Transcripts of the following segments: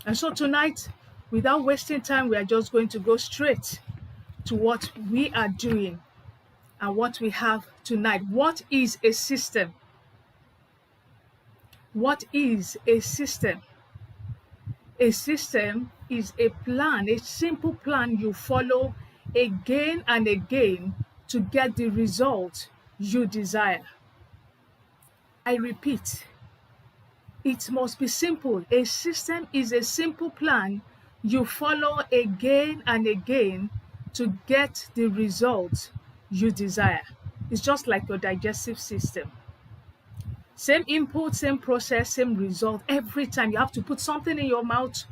And so tonight, without wasting time, we are just going to go straight to what we are doing and what we have tonight. What is a system? What is a system? A system is a plan, a simple plan you follow again and again to get the result you desire. I repeat, it must be simple. A system is a simple plan you follow again and again to get the result you desire. It's just like your digestive system. Same input, same process, same result. Every time you have to put something in your mouth,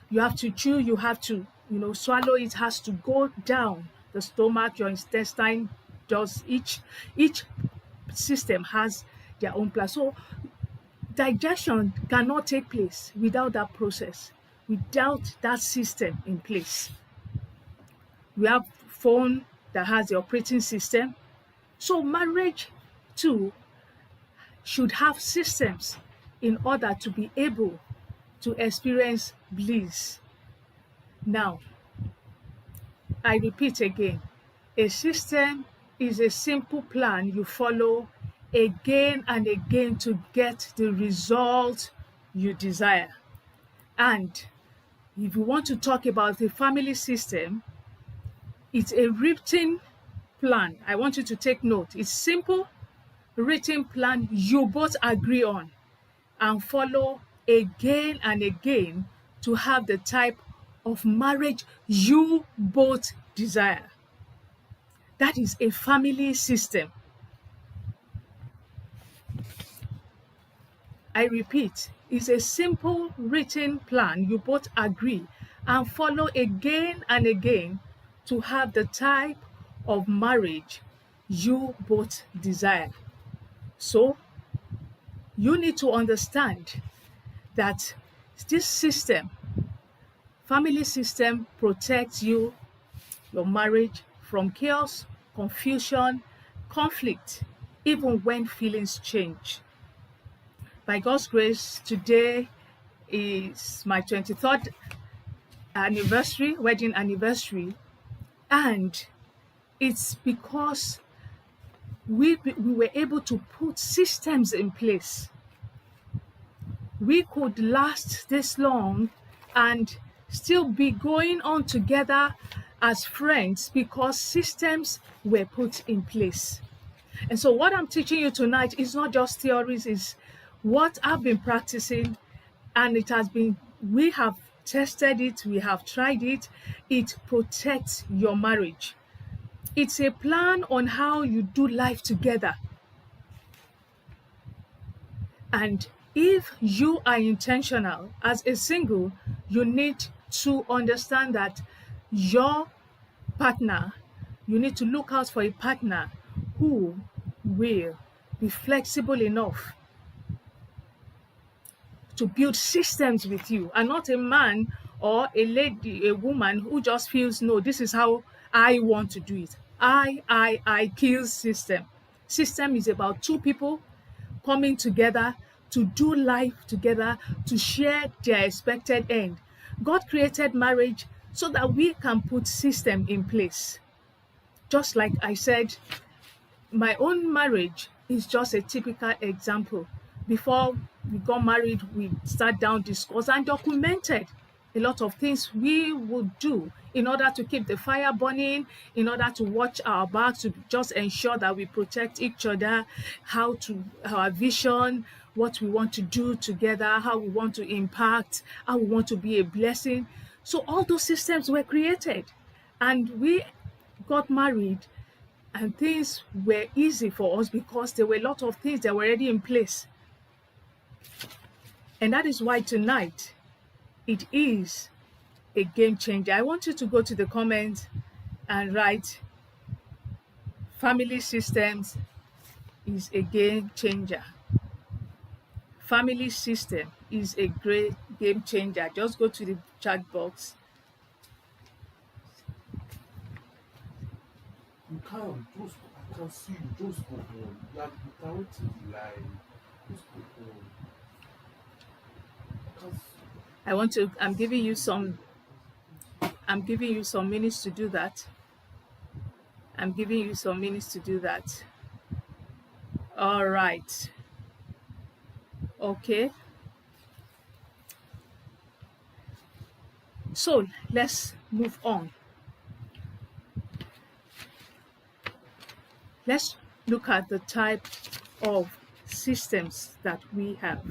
you have to chew, you have to, swallow. It has to go down the stomach, your intestine. Does each system has their own plan. So digestion cannot take place without that process, without that system in place. We have phone that has the operating system. So marriage too should have systems in order to be able to experience bliss. Now, I repeat again, a system is a simple plan you follow again and again to get the result you desire. And if you want to talk about the family system, it's a written plan. I want you to take note. It's simple, written plan you both agree on and follow again and again to have the type of marriage you both desire. That is a family system. I repeat, it's a simple written plan you both agree and follow again and again to have the type of marriage you both desire. So, you need to understand that this system, family system, protects you, your marriage, from chaos, confusion, conflict, even when feelings change. By God's grace, today is my 23rd anniversary, wedding anniversary, and it's because we were able to put systems in place. We could last this long and still be going on together as friends because systems were put in place. And so what I'm teaching you tonight is not just theories, it's what I've been practicing, and we have tested it, we have tried it. It protects your marriage. It's a plan on how you do life together. And if you are intentional as a single, you need to understand that your partner, you need to look out for a partner who will be flexible enough to build systems with you, and not a man or a lady, a woman who just feels, no, this is how I want to do it. I kills system. System is about two people coming together to do life together, to share their expected end. God created marriage so that we can put system in place. Just like I said, my own marriage is just a typical example. Before we got married, we sat down, discussed, and documented a lot of things we would do in order to keep the fire burning, in order to watch our backs, to just ensure that we protect each other, our vision, what we want to do together, how we want to impact, how we want to be a blessing. So all those systems were created, and we got married, and things were easy for us because there were a lot of things that were already in place. And that is why tonight it is a game changer. I want you to go to the comments and write, family systems is a game changer. Family system is a great game changer. Just go to the chat box. You can't just, I can see you just go on. Like you can't lie. Just go on. I can see. I'm giving you some minutes to do that. I'm giving you some minutes to do that. All right. Okay. So let's move on. Let's look at the type of systems that we have.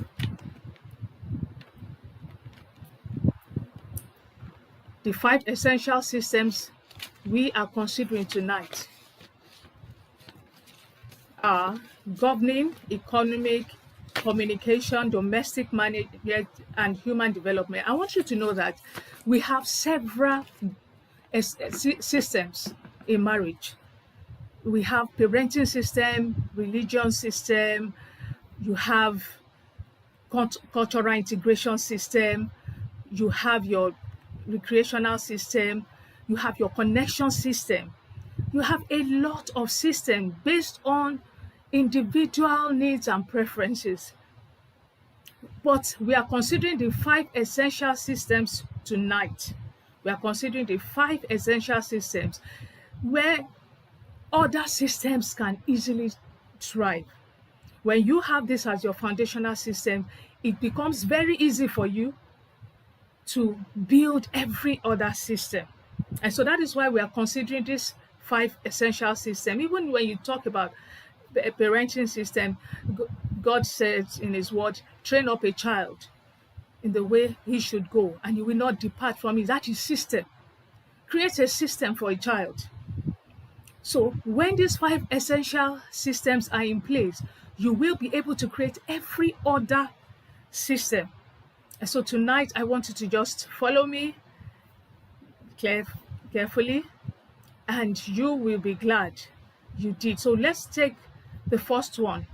The 5 essential systems we are considering tonight are governing, economic, communication, domestic management, and human development. I want you to know that we have several systems in marriage. We have parenting system, religion system, you have cultural integration system, you have your recreational system, you have your connection system. You have a lot of systems based on individual needs and preferences. But we are considering the 5 essential systems tonight. We are considering the 5 essential systems where other systems can easily thrive. When you have this as your foundational system, it becomes very easy for you to build every other system. And so that is why we are considering this 5 essential system. Even when you talk about the parenting system, God says in his word, train up a child in the way he should go, and he will not depart from it. That is system. Create a system for a child. So when these 5 essential systems are in place, you will be able to create every other system. And so tonight, I want you to just follow me carefully, and you will be glad you did. So let's take the first one,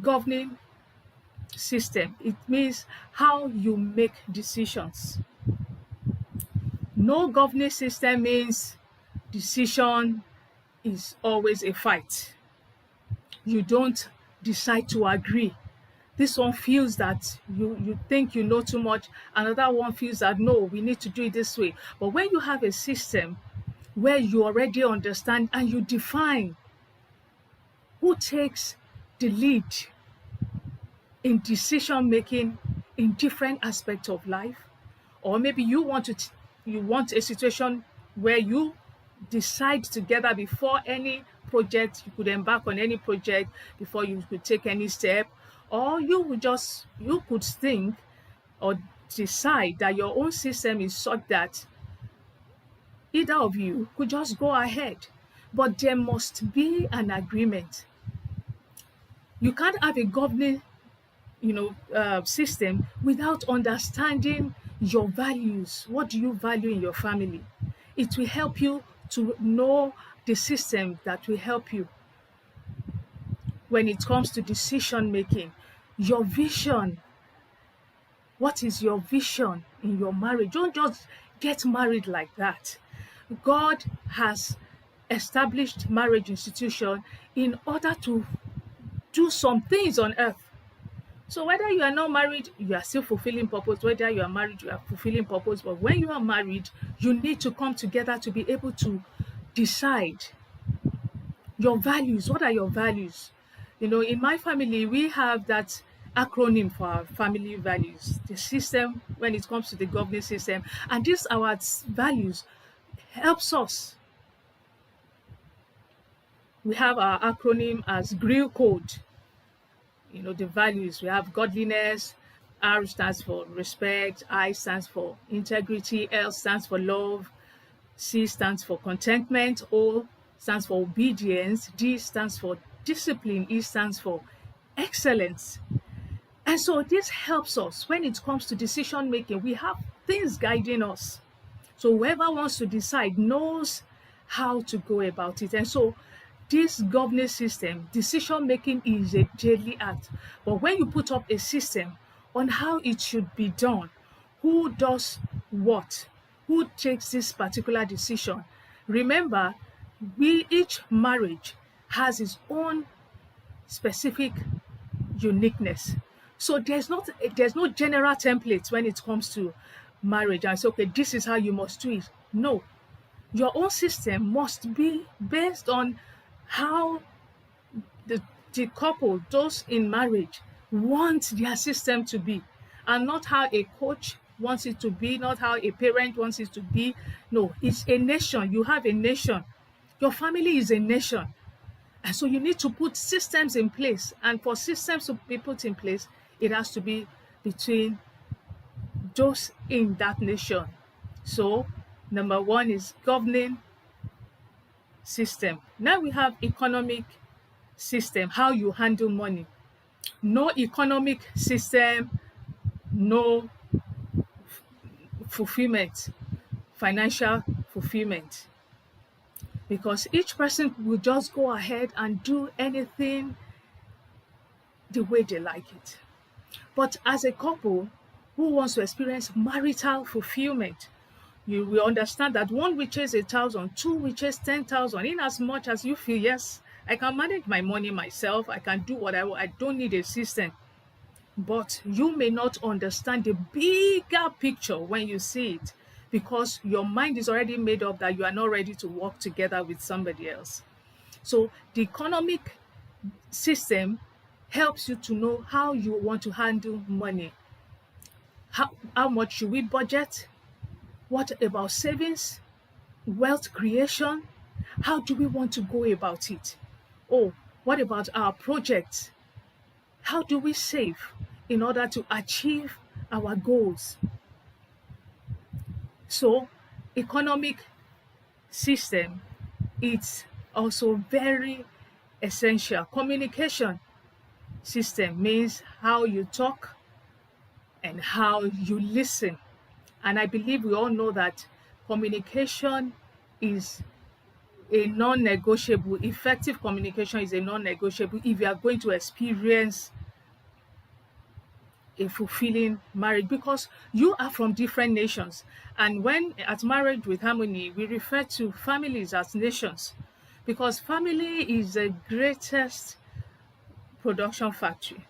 governing system. It means how you make decisions. No governing system means decision is always a fight. You don't decide to agree. This one feels that you think you know too much. Another one feels that, no, we need to do it this way. But when you have a system where you already understand and you define who takes the lead in decision making in different aspects of life, or maybe you want a situation where you decide together before any project, you could embark on any project, before you could take any step, or you could think or decide that your own system is such that either of you could just go ahead. But there must be an agreement. You can't have a governing system without understanding your values. What do you value in your family? It will help you to know the system that will help you when it comes to decision making. Your vision. What is your vision in your marriage? Don't just get married like that. God has established marriage institution in order to do some things on earth. So whether you are not married, you are still fulfilling purpose. Whether you are married, you are fulfilling purpose. But when you are married, you need to come together to be able to decide your values. What are your values? In my family, we have that acronym for our family values, the system when it comes to the governing system. And these our values helps us. We have our acronym as GRIL code. The values. We have godliness. R stands for respect. I stands for integrity. L stands for love. C stands for contentment. O stands for obedience. D stands for discipline. E stands for excellence. And so this helps us when it comes to decision making. We have things guiding us. So whoever wants to decide knows how to go about it. And so this governing system, decision making is a daily act. But when you put up a system on how it should be done, who does what, who takes this particular decision, remember, each marriage has its own specific uniqueness. So there's no general template when it comes to marriage and say, okay, this is how you must do it. No, your own system must be based on how the, the couple, those in marriage, want their system to be, and not how a coach wants it to be, not how a parent wants it to be. No, it's a nation. You have a nation. Your family is a nation. And so you need to put systems in place. And for systems to be put in place, it has to be between those in that nation. So, number one is governing system. Now we have economic system, how you handle money. No economic system, no fulfillment, financial fulfillment. Because each person will just go ahead and do anything the way they like it. But as a couple who wants to experience marital fulfillment, you will understand that one reaches 1,000, two reaches 10,000, in as much as you feel, yes, I can manage my money myself, I can do what I don't need a system. But you may not understand the bigger picture when you see it, because your mind is already made up that you are not ready to work together with somebody else. So the economic system helps you to know how you want to handle money. How much should we budget? What about savings, wealth creation? How do we want to go about it? Oh, what about our projects? How do we save in order to achieve our goals? So, economic system, it's also very essential. Communication system means how you talk and how you listen. And I believe we all know that communication is a non-negotiable. Effective communication is a non-negotiable if you are going to experience a fulfilling marriage, because you are from different nations. And when at Marriage with Harmony, we refer to families as nations, because family is the greatest production factory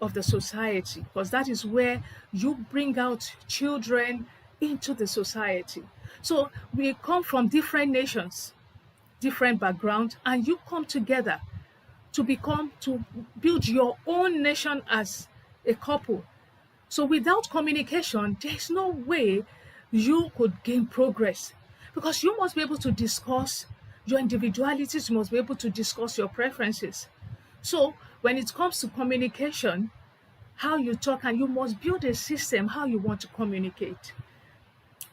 of the society, because that is where you bring out children into the society. So we come from different nations, different backgrounds, and you come together to build your own nation as a couple. So without communication, there's no way you could gain progress, because you must be able to discuss your individualities, you must be able to discuss your preferences. So when it comes to communication, how you talk, and you must build a system how you want to communicate.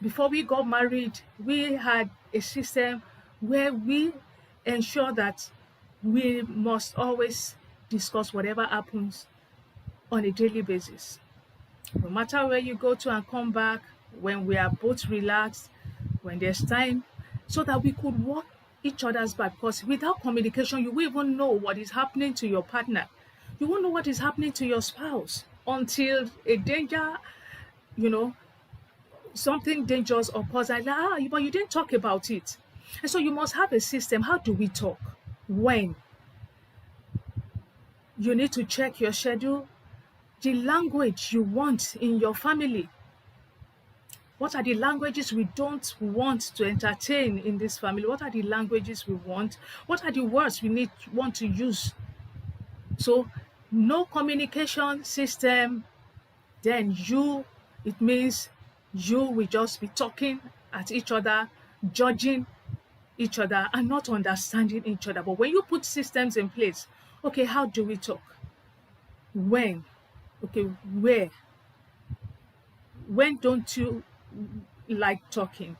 Before we got married, we had a system where we ensure that we must always discuss whatever happens on a daily basis. No matter where you go to and come back, when we are both relaxed, when there's time, so that we could walk each other's back. Because without communication, you won't even know what is happening to your partner. You won't know what is happening to your spouse until a danger, something dangerous occurs, and but you didn't talk about it. And so you must have a system. How do we talk? When? You need to check your schedule, the language you want in your family. What are the languages we don't want to entertain in this family? What are the languages we want? What are the words we want to use? So no communication system, then it means you will just be talking at each other, judging each other, and not understanding each other. But when you put systems in place, okay, how do we talk? When? Okay, where? When don't you like talking?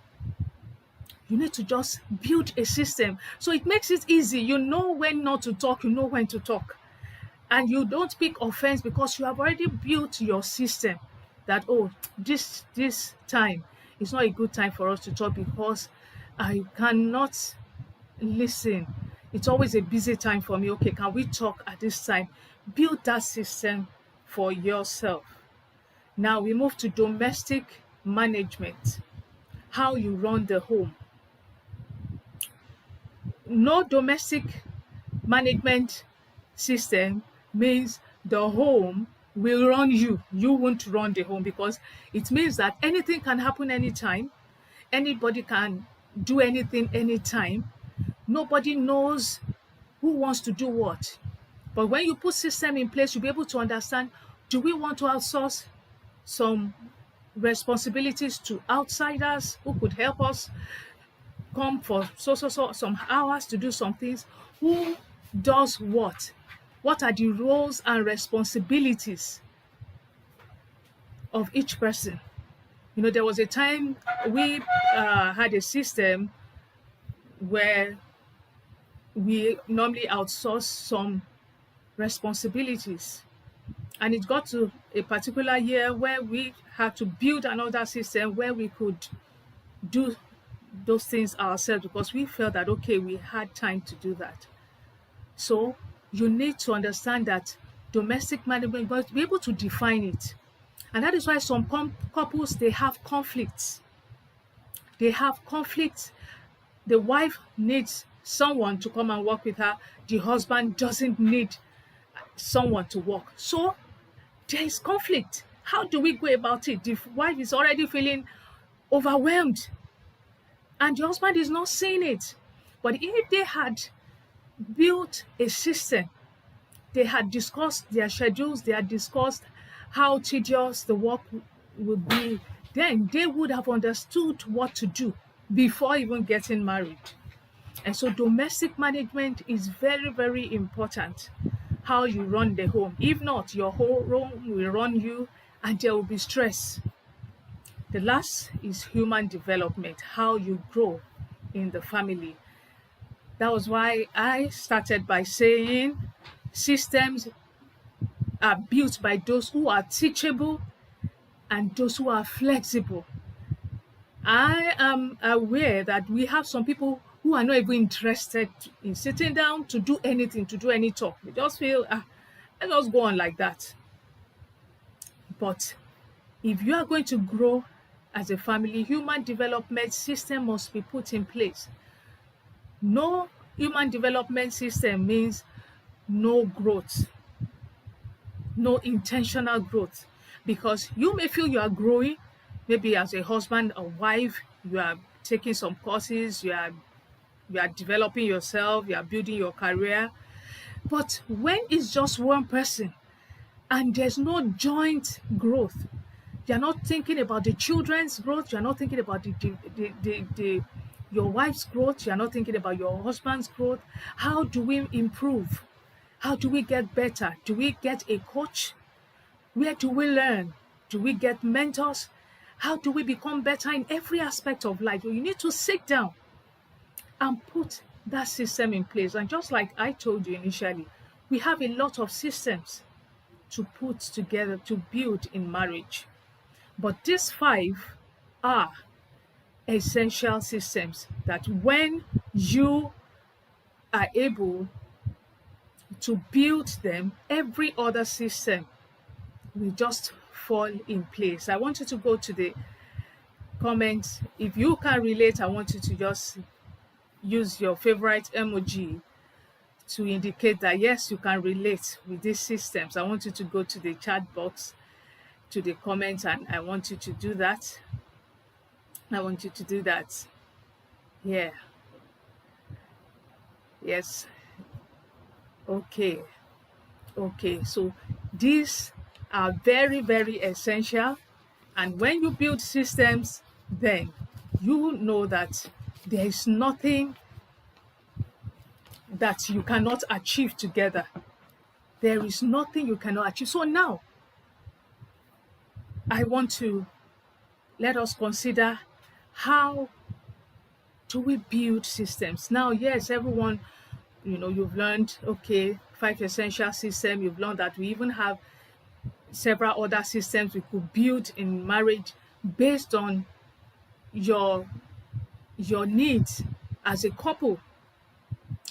You need to just build a system. So it makes it easy. You know when not to talk, you know when to talk. And you don't pick offense because you have already built your system that, this time is not a good time for us to talk because I cannot listen. It's always a busy time for me. Okay, can we talk at this time? Build that system for yourself. Now we move to domestic management, how you run the home. No domestic management system means the home will run you. You won't run the home, because it means that anything can happen anytime. Anybody can do anything anytime. Nobody knows who wants to do what. But when you put system in place, you'll be able to understand, do we want to outsource some responsibilities to outsiders who could help us come for some hours to do some things? Who does what? What are the roles and responsibilities of each person? You know, there was a time we had a system where we normally outsource some responsibilities. And it got to a particular year where we had to build another system where we could do those things ourselves, because we felt that, okay, we had time to do that. So you need to understand that domestic management, but be able to define it. And that is why some couples, they have conflicts. They have conflicts. The wife needs someone to come and work with her. The husband doesn't need someone to work. So there is conflict. How do we go about it? The wife is already feeling overwhelmed and the husband is not seeing it. But if they had built a system, they had discussed their schedules, they had discussed how tedious the work would be, then they would have understood what to do before even getting married. And so domestic management is very, very important. How you run the home. If not, your whole home will run you and there will be stress. The last is human development, how you grow in the family. That was why I started by saying systems are built by those who are teachable and those who are flexible. I am aware that we have some people who are not even interested in sitting down to do anything, to do any talk. They just feel, let us go on like that. But if you are going to grow as a family, human development system must be put in place. No human development system means no growth, no intentional growth. Because you may feel you are growing, maybe as a husband or wife, you are taking some courses, you are developing yourself, you are building your career. But when it's just one person and there's no joint growth, you're not thinking about the children's growth, you're not thinking about your wife's growth, you're not thinking about your husband's growth. How do we improve? How do we get better? Do we get a coach? Where do we learn? Do we get mentors? How do we become better in every aspect of life? You need to sit down and put that system in place. And just like I told you initially, we have a lot of systems to put together, to build in marriage. But these 5 are essential systems that when you are able to build them, every other system will just fall in place. I want you to go to the comments. If you can relate, I want you to just use your favorite emoji to indicate that yes, you can relate with these systems. I want you to go to the chat box, to the comments, and I want you to do that. I want you to do that. Yeah. Yes. Okay. So these are very, very essential. And when you build systems, then you know that there is nothing that you cannot achieve together. There is nothing you cannot achieve. So now, I want to let us consider, how do we build systems? Now, yes, everyone, you've learned, okay, 5 essential systems. You've learned that we even have several other systems we could build in marriage based on your needs as a couple.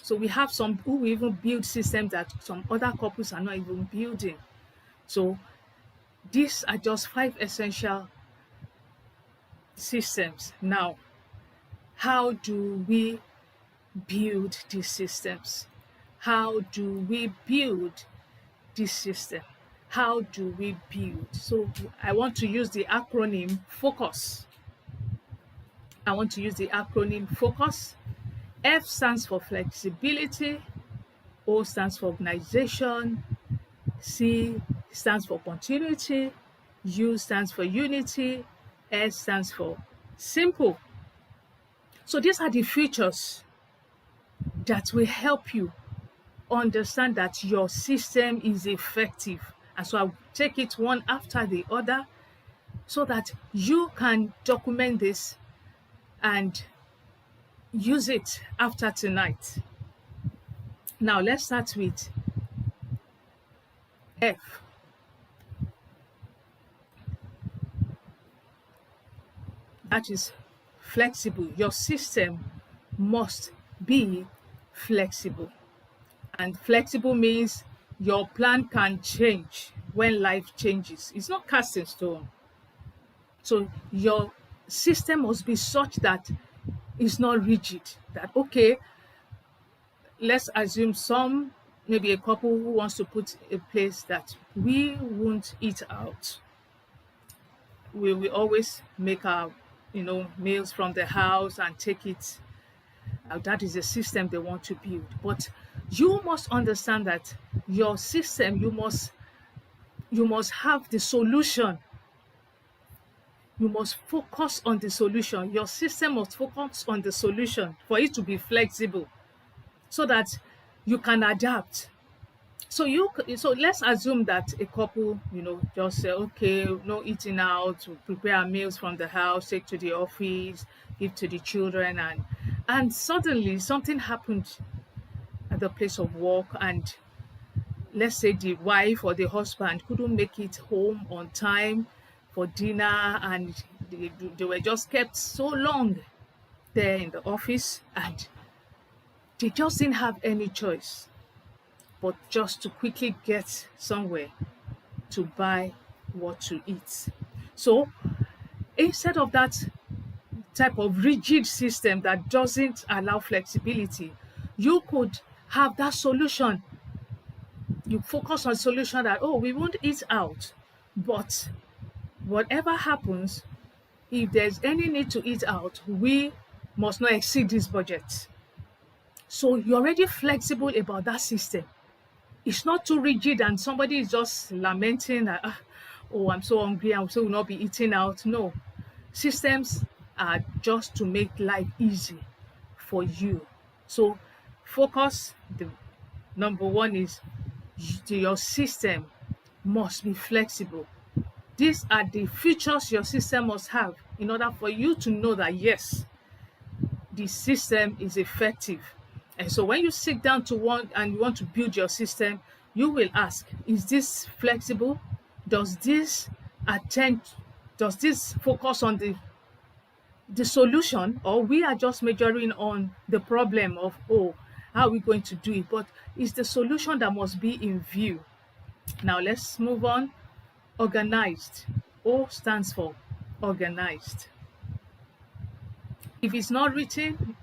So we have some who even build systems that some other couples are not even building. So these are just 5 essential systems. Now, how do we build these systems? How do we build this system? How do we build? So I want to use the acronym FOCUS. I want to use the acronym FOCUS. F stands for flexibility, O stands for organization, C stands for continuity, U stands for unity, S stands for simple. So these are the features that will help you understand that your system is effective. And so I'll take it one after the other so that you can document this and use it after tonight. Now let's start with F. That is flexible. Your system must be flexible. And flexible means your plan can change when life changes. It's not cast in stone. So your system must be such that it's not rigid. That, okay, let's assume maybe a couple who wants to put a place that we won't eat out. We will always make our, meals from the house and take it. That is a system they want to build. But you must understand that your system, you must have the solution. You must focus on the solution. Your system must focus on the solution for it to be flexible so that you can adapt. So let's assume that a couple, just say, okay, no eating out, we prepare meals from the house, take to the office, give to the children, and suddenly something happened at the place of work, and let's say the wife or the husband couldn't make it home on time for dinner, and they were just kept so long there in the office, and they just didn't have any choice but just to quickly get somewhere to buy what to eat. So instead of that type of rigid system that doesn't allow flexibility, you could have that solution. You focus on solution that, we won't eat out, but whatever happens, if there's any need to eat out, we must not exceed this budget. So you're already flexible about that system. It's not too rigid and somebody is just lamenting that, I'm so hungry, I will not be eating out. No. Systems are just to make life easy for you. So focus, the number one is your system must be flexible. These are the features your system must have in order for you to know that, yes, the system is effective. And so when you sit down you want to build your system, you will ask, is this flexible? Does this focus on the solution, or we are just majoring on the problem of, how are we going to do it? But it's the solution that must be in view. Now let's move on. Organized. O stands for organized. If it's not written,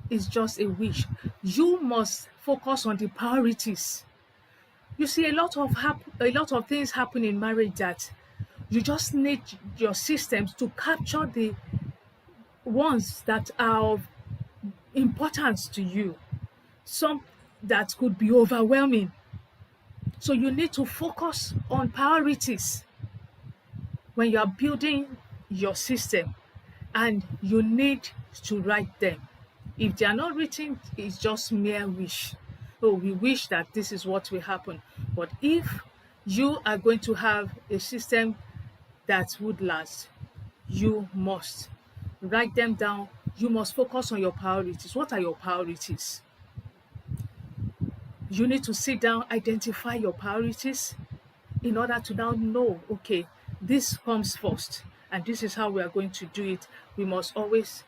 it's just a wish. You must focus on the priorities. You see, a lot of things happen in marriage that you just need your systems to capture the ones that are of importance to you. Some that could be overwhelming. So you need to focus on priorities when you are building your system, and you need to write them. If they are not written, it's just mere wish. We wish that this is what will happen. But if you are going to have a system that would last, you must write them down. You must focus on your priorities. What are your priorities? You need to sit down, identify your priorities in order to now know, okay, this comes first, and this is how we are going to do it. We must always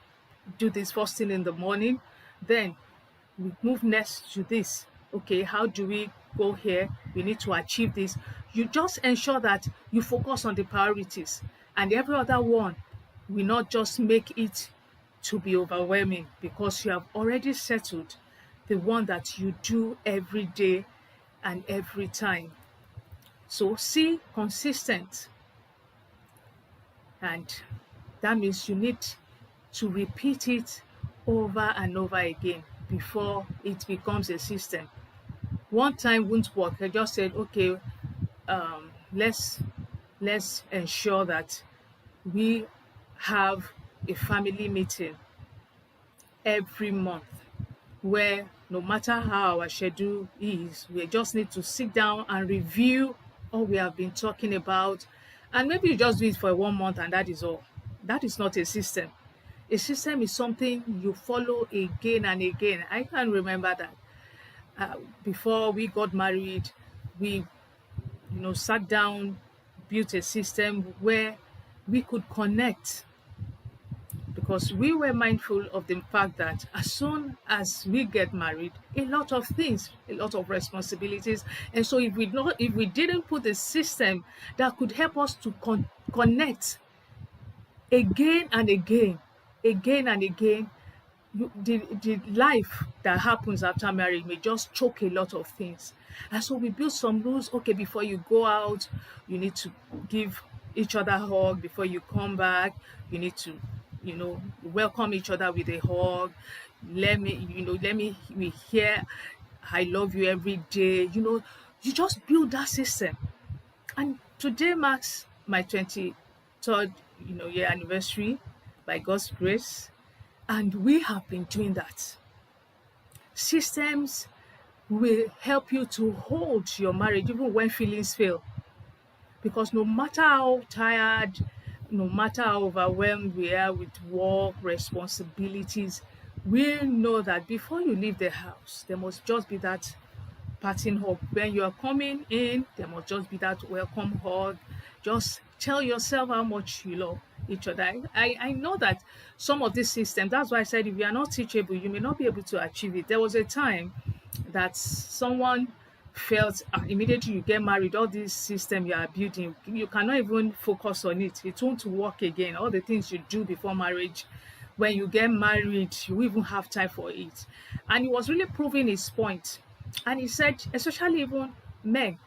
do this first thing in the morning. Then we move next to this. Okay, how do we go here? We need to achieve this. You just ensure that you focus on the priorities, and every other one will not just make it to be overwhelming, because you have already settled the one that you do every day and every time. So C, consistent. And that means you need to repeat it over and over again before it becomes a system. One time won't work. I just said, okay, let's ensure that we have a family meeting every month where no matter how our schedule is, we just need to sit down and review all we have been talking about. And maybe you just do it for 1 month and that is all. That is not a system. A system is something you follow again and again. I can remember that before we got married, we sat down, built a system where we could connect, because we were mindful of the fact that as soon as we get married, a lot of things, a lot of responsibilities, and so if we didn't put a system that could help us to connect again and again, the life that happens after marriage may just choke a lot of things. And so we built some rules. Okay, before you go out, you need to give each other a hug. Before you come back, you need to, welcome each other with a hug. Let me we hear I love you every day. You just build that system. And today marks my 23rd, year anniversary by God's grace. And we have been doing that. Systems will help you to hold your marriage even when feelings fail. Because no matter how tired, no matter how overwhelmed we are with work, responsibilities, we know that before you leave the house, there must just be that parting hug. When you are coming in, there must just be that welcome hug. Just tell yourself how much you love each other. I know that some of these systems, that's why I said if you are not teachable, you may not be able to achieve it. There was a time that someone felt immediately you get married, all this system you are building, you cannot even focus on it. It won't work again. All the things you do before marriage, when you get married, you even have time for it. And he was really proving his point. And he said, especially even men,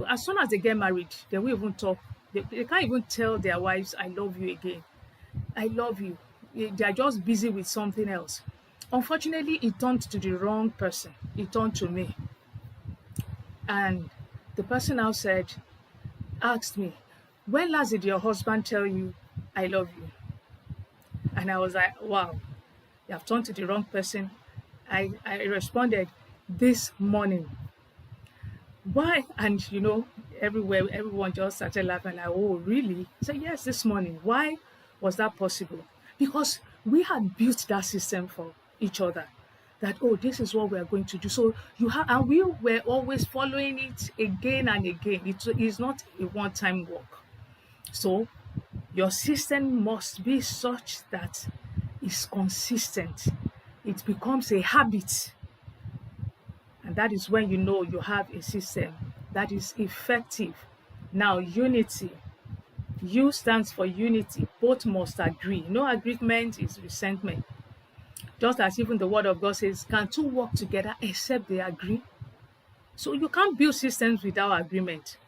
as soon as they get married, they will even talk. They can't even tell their wives, I love you again. I love you. They are just busy with something else. Unfortunately, it turned to the wrong person. It turned to me. And the person now asked me, when last did your husband tell you, I love you? And I was like, wow, you have turned to the wrong person. I responded, this morning. Why? And everyone just started laughing like, oh, really? I said, yes, this morning. Why was that possible? Because we had built that system for each other. That, oh, this is what we are going to do. So and we were always following it again and again. It is not a one-time work. So your system must be such that it's consistent. It becomes a habit. And that is when you know you have a system that is effective. Now, unity. U stands for unity. Both must agree. No agreement is resentment. Just as even the word of God says, can two work together except they agree? So you can't build systems without agreement.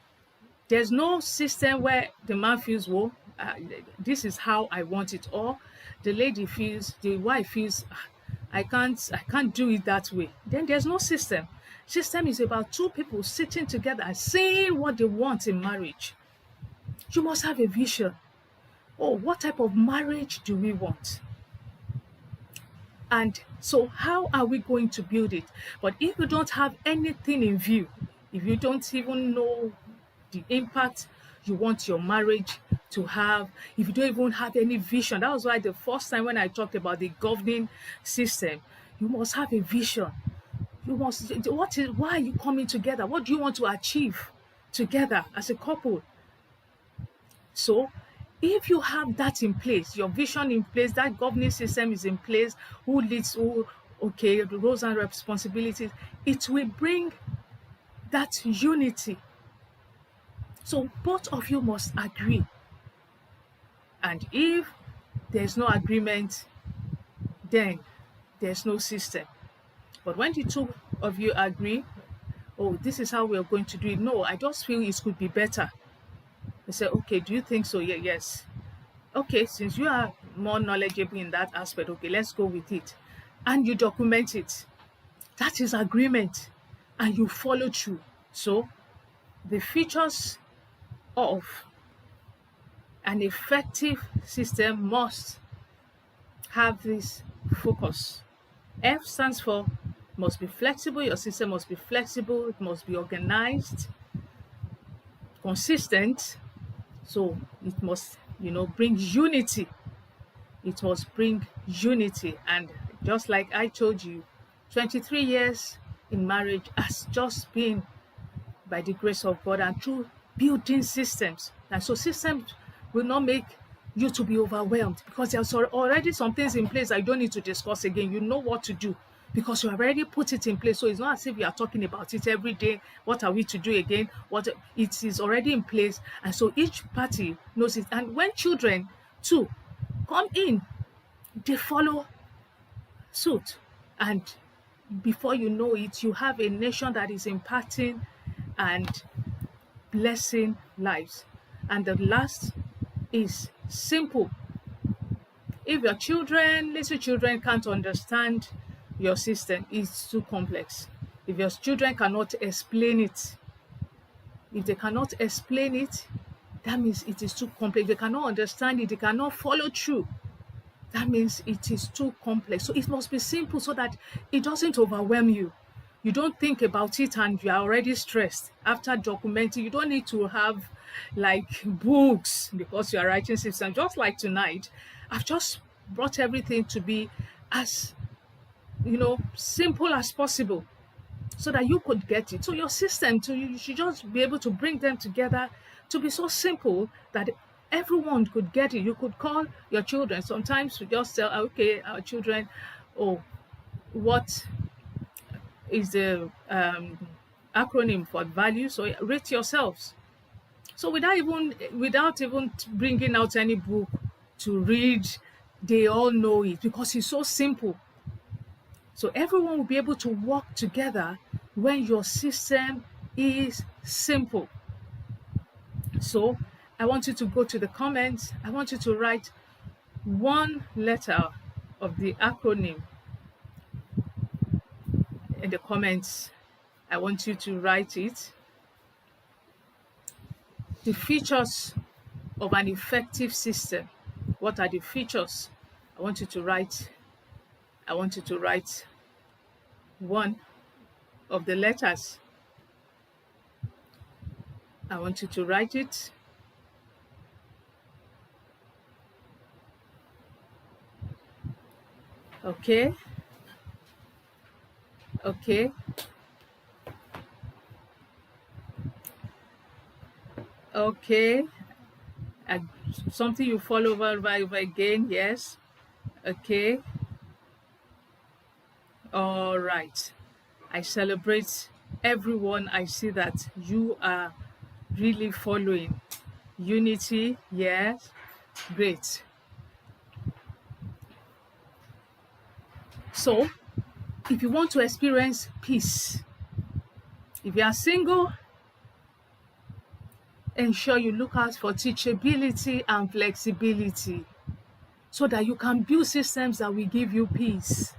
There's no system where the man feels, well, this is how I want it, or the wife feels, I can't do it that way. Then there's no system. System is about two people sitting together and saying what they want in marriage. You must have a vision. Oh, what type of marriage do we want? And so how are we going to build it? But if you don't have anything in view, if you don't even know the impact you want your marriage to have, if you don't even have any vision, that was why the first time when I talked about the governing system, you must have a vision. Why are you coming together? What do you want to achieve together as a couple? So if you have that in place, your vision in place, that governing system is in place, who leads who, okay, the roles and responsibilities, it will bring that unity. So both of you must agree. And if there's no agreement, then there's no system. But when the two of you agree, oh, this is how we're going to do it. No, I just feel it could be better. They say, okay, do you think so? Yeah, yes. Okay, since you are more knowledgeable in that aspect, okay, let's go with it. And you document it. That is agreement. And you follow through. So the features of an effective system must have this focus. F stands for must be flexible. Your system must be flexible. It must be organized, consistent. So it must, bring unity. It must bring unity. And just like I told you, 23 years in marriage has just been by the grace of God and through building systems. And so systems will not make you to be overwhelmed because there's already some things in place I don't need to discuss again. You know what to do because you already put it in place. So it's not as if you are talking about it every day. What are we to do again? It is already in place. And so each party knows it. And when children too come in, they follow suit. And before you know it, you have a nation that is impacting and blessing lives. And the last is simple. If your little children can't understand your system, it's too complex. If your children cannot explain it, if they cannot explain it, that means it is too complex. If they cannot understand it, they cannot follow through. That means it is too complex. So it must be simple so that it doesn't overwhelm you. You don't think about it and you are already stressed. After documenting, you don't need to have like books because you are writing systems. Just like tonight, I've just brought everything to be as, simple as possible so that you could get it. So your system, you should just be able to bring them together to be so simple that everyone could get it. You could call your children. Sometimes we just tell, okay, our children, oh, what is the acronym for value? So rate yourselves. So without even bringing out any book to read, they all know it because it's so simple. So everyone will be able to work together when your system is simple. So I want you to go to the comments. I want you to write one letter of the acronym in the comments. I want you to write it. The features of an effective system. What are the features? I want you to write one of the letters. I want you to write it. Okay. Okay. Okay. Something you follow over again. Yes. Okay. All right. I celebrate everyone. I see that you are really following. Unity. Yes. Great. So, if you want to experience peace, if you are single, ensure you look out for teachability and flexibility so that you can build systems that will give you peace.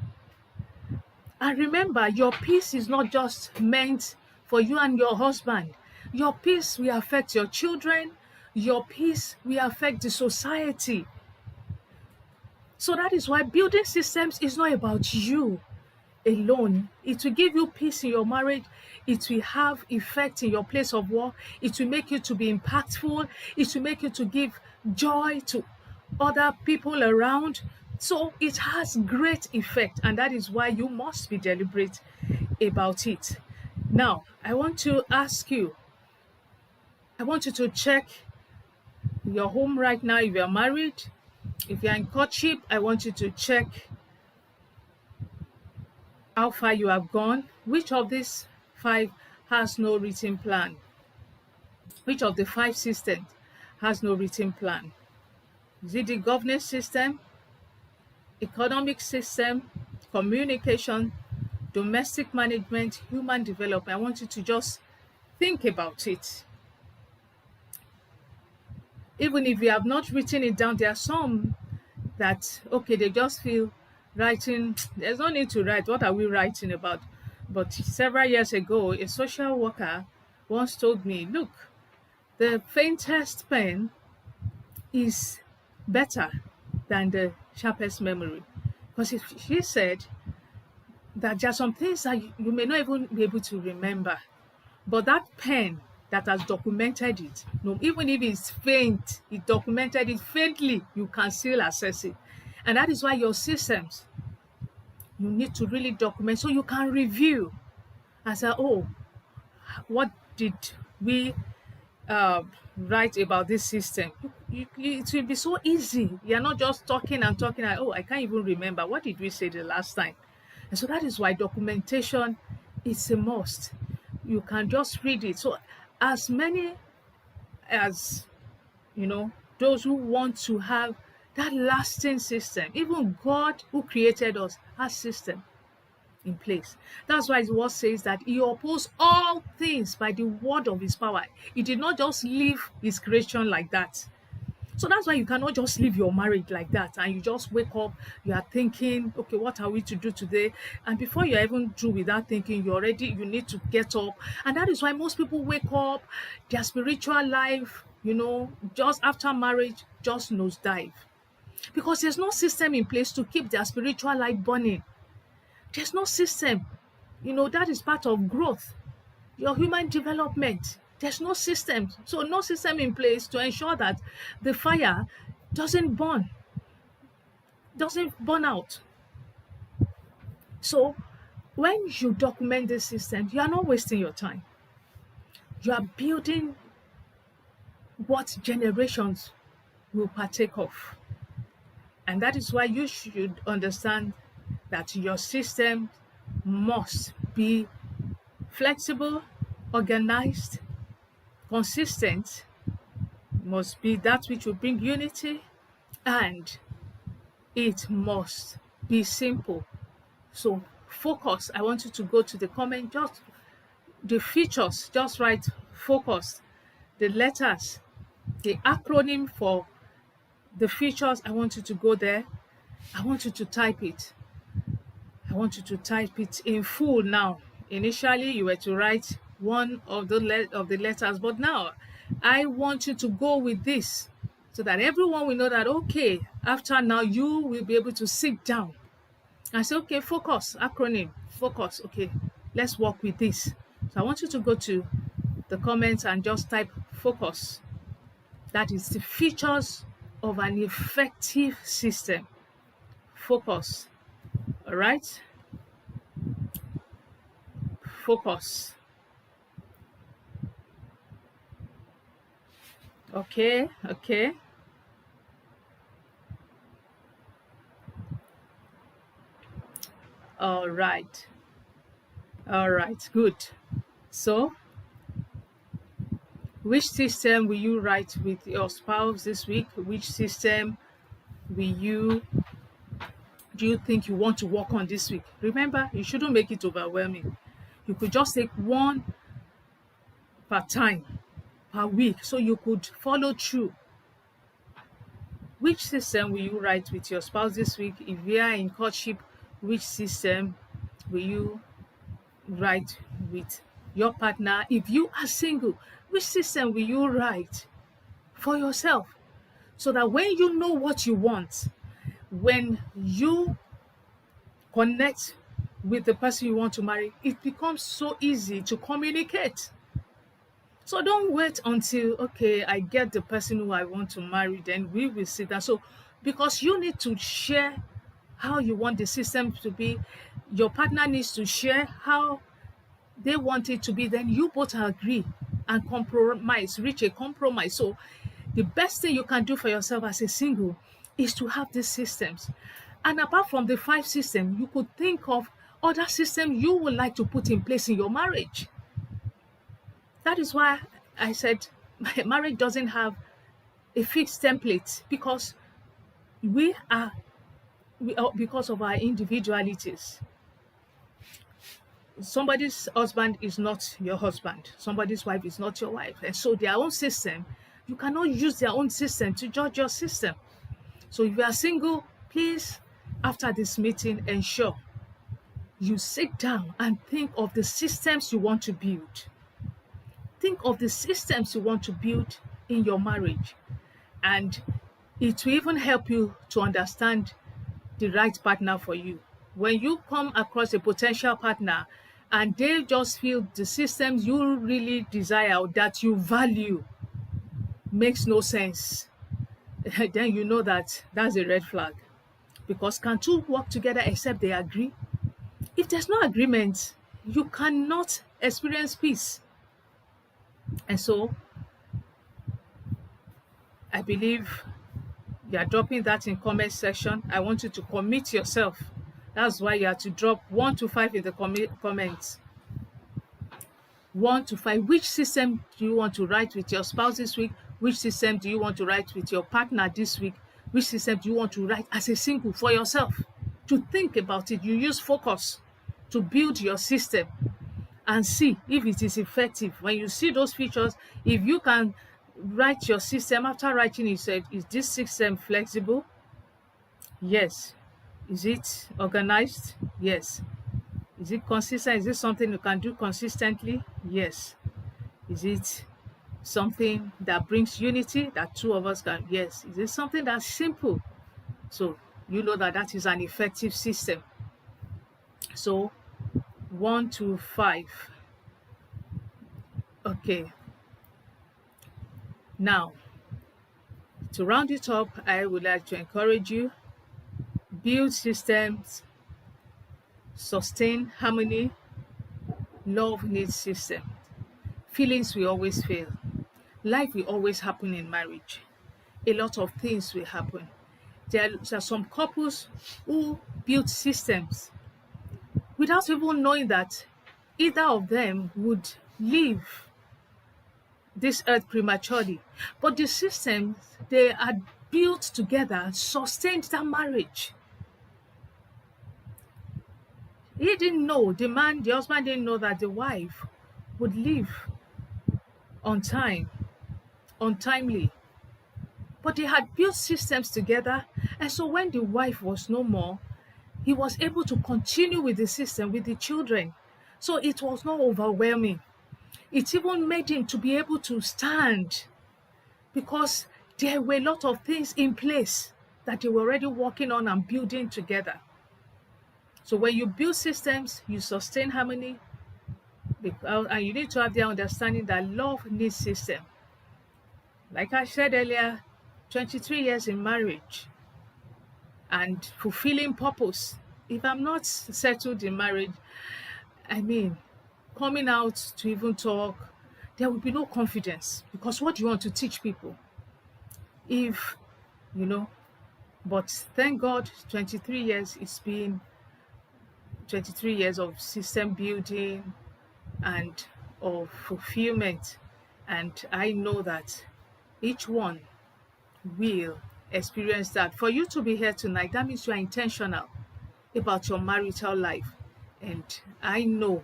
And remember, your peace is not just meant for you and your husband. Your peace will affect your children. Your peace will affect the society. So that is why building systems is not about you alone. It will give you peace in your marriage. It will have effect in your place of work. It will make you to be impactful. It will make you to give joy to other people around. So it has great effect, and that is why you must be deliberate about it. Now, I want to ask you, I want you to check your home right now if you're married. If you're in courtship, I want you to check how far you have gone. Which of these 5 has no written plan? Which of the 5 systems has no written plan? Is it the governance system, economic system, communication, domestic management, human development. I want you to just think about it. Even if you have not written it down, there are some that, okay, they just feel writing, there's no need to write. What are we writing about? But several years ago, a social worker once told me, look, the faintest pen is better than the sharpest memory. Because she said that there are some things that you may not even be able to remember, but that pen that has documented it, no, even if it's faint, it documented it faintly, you can still access it. And that is why your systems, you need to really document so you can review and say, oh, what did we write about this system? It will be so easy. You're not just talking and talking, like, oh, I can't even remember. What did we say the last time? And so that is why documentation is a must. You can just read it. So as many as, those who want to have that lasting system, even God who created us has system in place. That's why the word says that he opposed all things by the word of his power. He did not just leave his creation like that. So that's why you cannot just leave your marriage like that and you just wake up, you are thinking, okay, what are we to do today? And before you're even through with that thinking, you need to get up. And that is why most people wake up, their spiritual life, just after marriage, just nosedive. Because there's no system in place to keep their spiritual life burning. There's no system. That is part of growth, your human development. There's no system. So no system in place to ensure that the fire doesn't burn out. So when you document this system, you are not wasting your time. You are building what generations will partake of. And that is why you should understand that your system must be flexible, organized, consistent, must be that which will bring unity, and it must be simple. So focus. I want you to go to the comment, just the features, just write focus, the letters, the acronym for the features. I want you to go there. I want you to type it. I want you to type it in full now. Initially, you were to write one of the letters, but now I want you to go with this so that everyone will know that, okay, after now, you will be able to sit down and say, okay, focus, acronym, focus, okay, let's work with this. So I want you to go to the comments and just type focus. That is the features of an effective system. Focus. All right? Focus. Okay. All right, good. So, which system will you write with your spouse this week? Which system do you think you want to work on this week? Remember, you shouldn't make it overwhelming. You could just take one per time, per week, so you could follow through. Which system will you write with your spouse this week? If you are in courtship, which system will you write with your partner? If you are single, which system will you write for yourself? So that when you know what you want, when you connect with the person you want to marry, it becomes so easy to communicate. So don't wait until, okay, I get the person who I want to marry, then we will sit down. So because you need to share how you want the system to be, your partner needs to share how they want it to be, then you both agree and compromise, reach a compromise. So the best thing you can do for yourself as a single is to have these systems. And apart from the 5 systems, you could think of other systems you would like to put in place in your marriage. That is why I said my marriage doesn't have a fixed template, because we are because of our individualities. somebody's husband is not your husband, somebody's wife is not your wife, and so their own system, you cannot use their own system to judge your system. So if you are single, please, after this meeting, ensure you sit down and think of the systems you want to build. Think of the systems you want to build in your marriage, and it will even help you to understand the right partner for you. When you come across a potential partner and they just feel the systems you really desire or that you value makes no sense, then you know that that's a red flag. Because can two work together except they agree? If there's no agreement, you cannot experience peace. And so I believe you are dropping that in comment section. I want you to commit yourself. That's why you have to drop 1 to 5 in the comments. 1 to 5. Which system do you want to write with your spouse this week? Which system do you want to write with your partner this week? Which system do you want to write as a single for yourself? To think about it, you use focus to build your system and see if it is effective. When you see those features, if you can write your system, after writing it, said, is this system flexible? Yes. Is it organized? Yes. Is it consistent? Is it something you can do consistently? Yes. Is it something that brings unity that two of us can? Yes. Is it something that's simple? So you know that that is an effective system. So 1 to 5. Okay. Now, to round it up, I would like to encourage you, build systems, sustain harmony, love needs system. Feelings will always fail. Life will always happen in marriage. A lot of things will happen. There are some couples who build systems without even knowing that either of them would leave this earth prematurely. But the systems they had built together sustained that marriage. He didn't know, the husband didn't know that the wife would leave on time, untimely. But they had built systems together, and so when the wife was no more, he was able to continue with the system, with the children. So it was not overwhelming. It even made him to be able to stand because there were a lot of things in place that they were already working on and building together. So when you build systems, you sustain harmony, and you need to have the understanding that love needs system. Like I said earlier, 23 years in marriage and fulfilling purpose. If I'm not settled in marriage, I mean, coming out to even talk, there will be no confidence, because what do you want to teach people? If, but thank God, 23 years, it's been 23 years of system building and of fulfillment. And I know that each one will experience that. For you to be here tonight, that means you are intentional about your marital life. And I know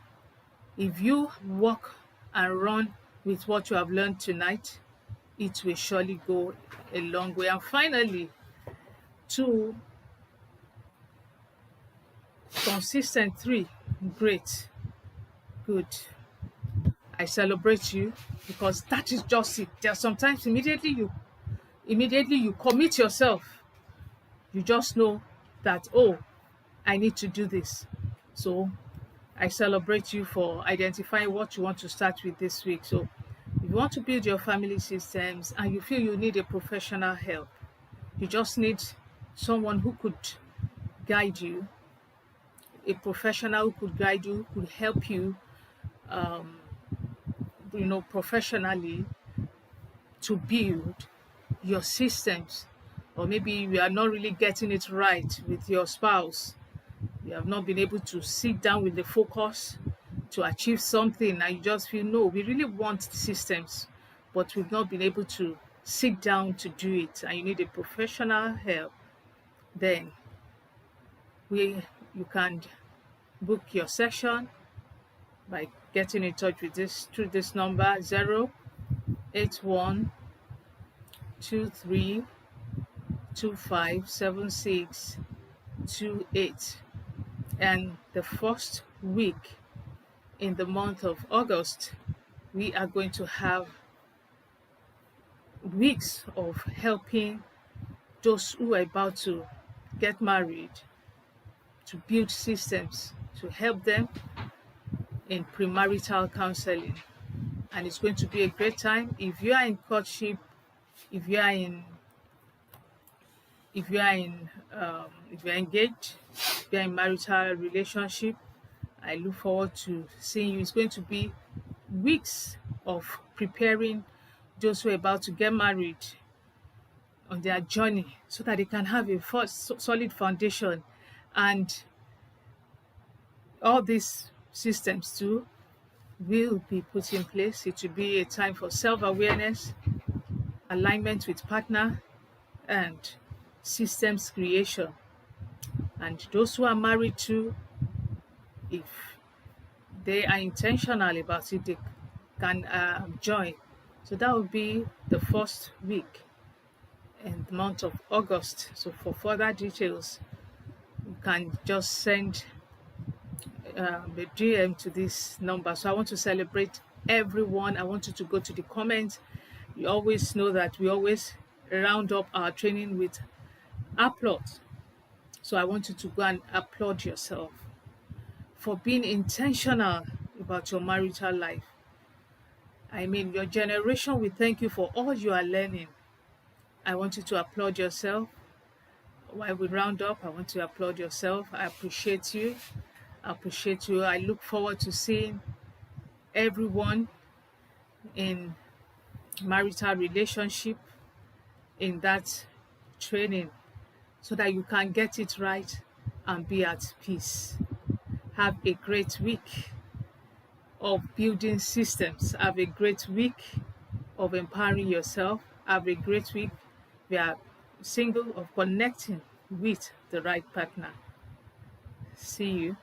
if you walk and run with what you have learned tonight, it will surely go a long way. And finally, 2, consistent. 3, great, good. I celebrate you, because that is just it. There are sometimes immediately you commit yourself. You just know that, oh, I need to do this. So I celebrate you for identifying what you want to start with this week. So if you want to build your family systems and you feel you need a professional help, you just need someone who could guide you, a professional who could guide you, who could help you, professionally to build your systems. Or maybe you are not really getting it right with your spouse. You have not been able to sit down with the focus to achieve something, and you just feel, no, we really want systems, but we've not been able to sit down to do it, and you need a professional help. Then you can book your session, by getting in touch with this through this number 081 23 257628. And the first week in the month of August, we are going to have weeks of helping those who are about to get married to build systems to help them in premarital counseling. And it's going to be a great time. If you are in courtship, if you are engaged, if you're in marital relationship, I look forward to seeing you. It's going to be weeks of preparing those who are about to get married on their journey so that they can have a first solid foundation. And all these systems too will be put in place. It will be a time for self-awareness, alignment with partner, and systems creation. And those who are married too, if they are intentional about it, they can join. So that will be the first week in the month of August. So for further details, you can just send a DM to this number. So I want to celebrate everyone. I want you to go to the comments. You always know that we always round up our training with applause. So I want you to go and applaud yourself for being intentional about your marital life. I mean, your generation will thank you for all you are learning. I want you to applaud yourself. While we round up, I want to applaud yourself. I appreciate you. I appreciate you. I look forward to seeing everyone in marital relationship in that training so that you can get it right and be at peace. Have a great week of building systems. Have a great week of empowering yourself. Have a great week. We are single of connecting with the right partner. See you.